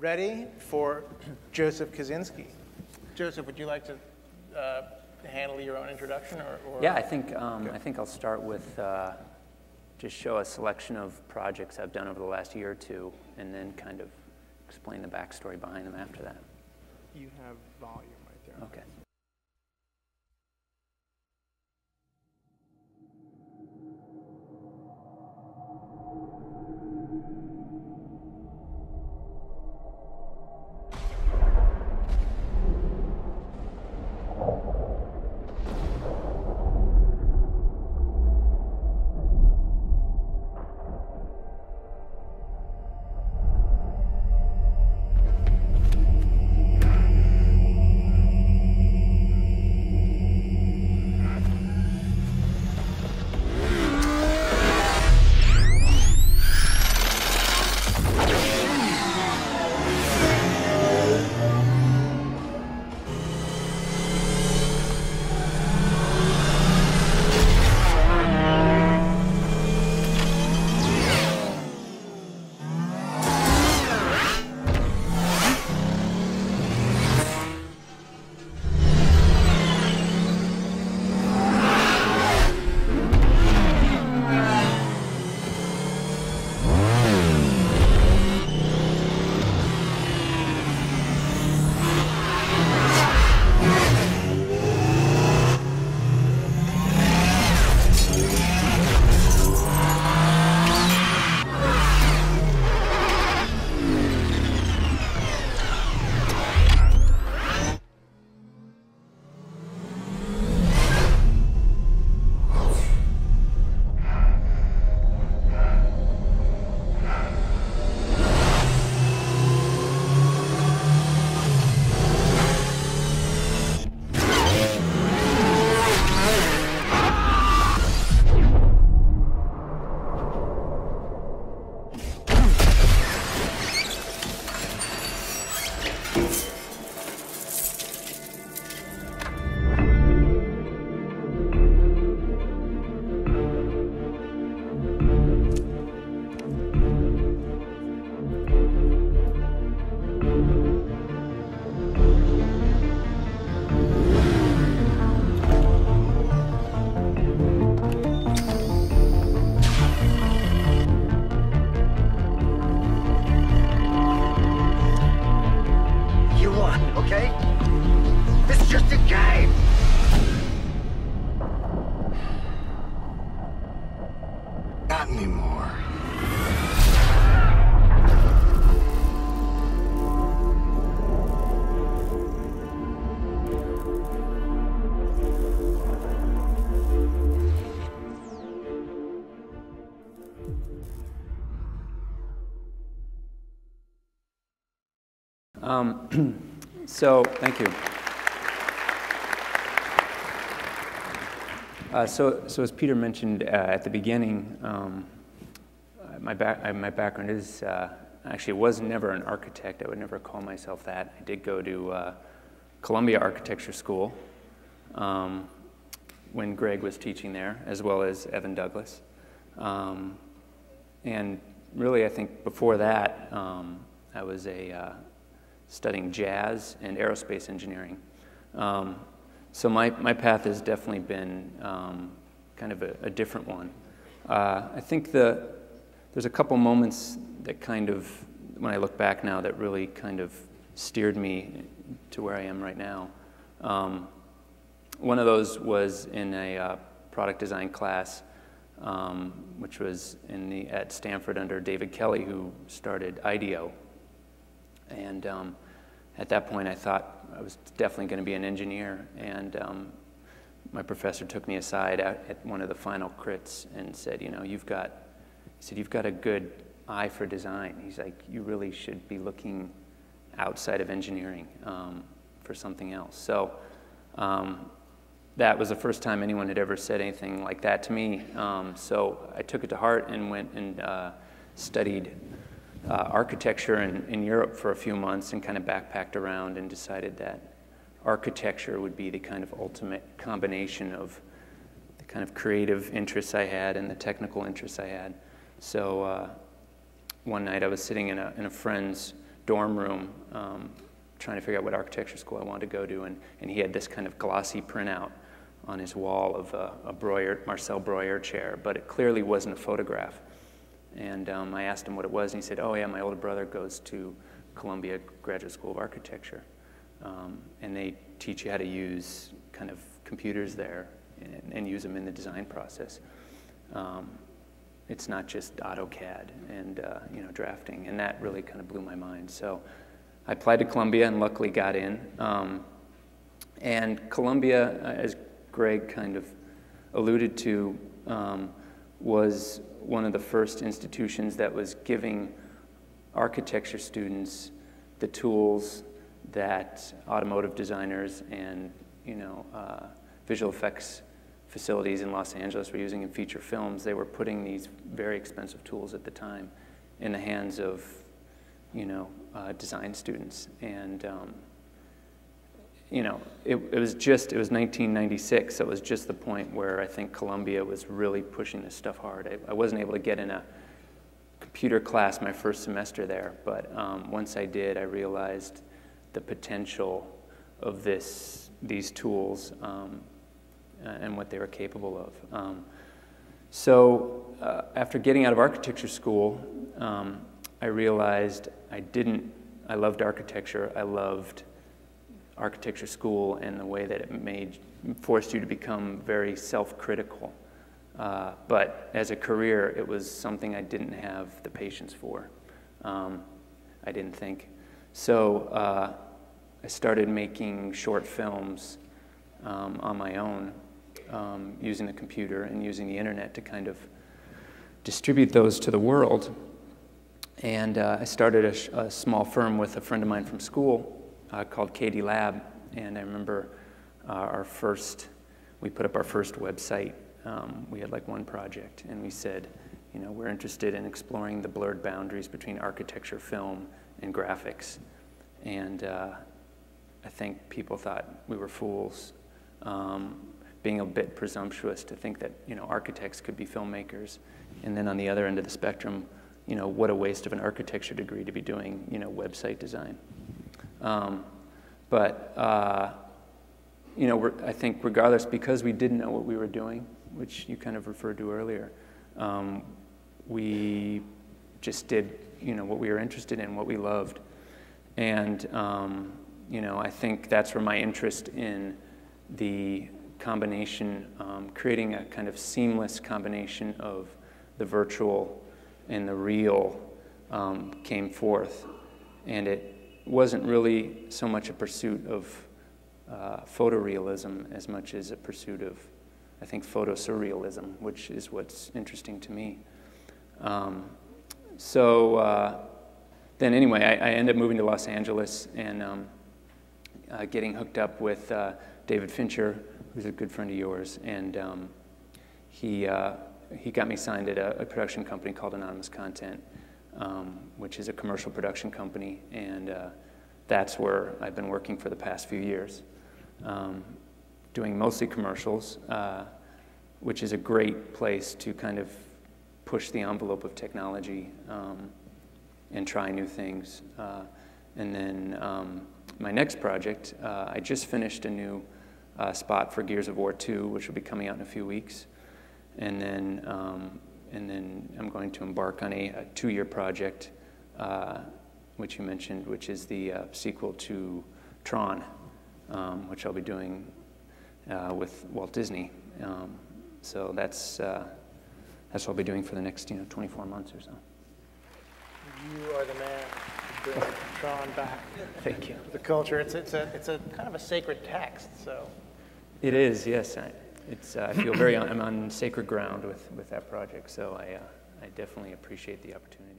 ready for Joseph Kosinski. Joseph, would you like to handle your own introduction? Or Yeah, I think I'll start with just show a selection of projects I've done over the last year or two, and then kind of explain the backstory behind them after that. You have volume right there. Okay. So, thank you. So as Peter mentioned at the beginning, my background is, actually was never an architect. I would never call myself that. I did go to Columbia Architecture School when Greg was teaching there, as well as Evan Douglas. And really, I think before that, I was studying jazz and aerospace engineering. So my path has definitely been kind of a different one. I think there's a couple moments that kind of, when I look back now, that really kind of steered me to where I am right now. One of those was in a product design class, which was at Stanford under David Kelly, who started IDEO. And at that point, I thought I was definitely going to be an engineer. And my professor took me aside at one of the final crits and said, you know, you've got a good eye for design. He's like, you really should be looking outside of engineering for something else. So that was the first time anyone had ever said anything like that to me. So I took it to heart and went and studied architecture in Europe for a few months and kind of backpacked around and decided that architecture would be the kind of ultimate combination of the kind of creative interests I had and the technical interests I had. So one night I was sitting in a friend's dorm room trying to figure out what architecture school I wanted to go to, and he had this kind of glossy printout on his wall of a Marcel Breuer chair, but it clearly wasn't a photograph. And I asked him what it was, and he said, oh yeah, my older brother goes to Columbia Graduate School of Architecture, and they teach you how to use kind of computers there and use them in the design process. It's not just AutoCAD and drafting, and that really kind of blew my mind. So I applied to Columbia and luckily got in. And Columbia, as Greg kind of alluded to, was one of the first institutions that was giving architecture students the tools that automotive designers and visual effects facilities in Los Angeles were using in feature films. They were putting these very expensive tools at the time in the hands of design students. And it was 1996, so it was just the point where I think Columbia was really pushing this stuff hard. I wasn't able to get in a computer class my first semester there, but once I did, I realized the potential of these tools and what they were capable of. So after getting out of architecture school, I realized I loved architecture. I loved architecture school and the way that it forced you to become very self-critical. But as a career, it was something I didn't have the patience for. I didn't think. So I started making short films on my own, using the computer and using the internet to kind of distribute those to the world. And I started a small firm with a friend of mine from school called KD Lab. And I remember we put up our first website. We had like one project, and we said, we're interested in exploring the blurred boundaries between architecture, film, and graphics. And I think people thought we were fools, being a bit presumptuous to think that architects could be filmmakers. And then on the other end of the spectrum, what a waste of an architecture degree to be doing website design. I think regardless, because we didn't know what we were doing, which you kind of referred to earlier, we just did what we were interested in, what we loved. And I think that's where my interest in the combination, creating a kind of seamless combination of the virtual and the real came forth. And it wasn't really so much a pursuit of photorealism as much as a pursuit of, I think, photosurrealism, which is what's interesting to me. Then anyway, I ended up moving to Los Angeles and getting hooked up with David Fincher, who's a good friend of yours, and he got me signed at a production company called Anonymous Content, which is a commercial production company, and that's where I've been working for the past few years, doing mostly commercials, which is a great place to kind of push the envelope of technology and try new things. And then my next project, I just finished a new spot for Gears of War 2, which will be coming out in a few weeks. And then I'm going to embark on a 2-year project, which you mentioned, which is the sequel to Tron, which I'll be doing with Walt Disney. So that's what I'll be doing for the next 24 months or so. You are the man to bring Tron back. Thank you. The culture. It's a kind of a sacred text. So. It is, yes. I feel I'm on sacred ground with that project, so I definitely appreciate the opportunity.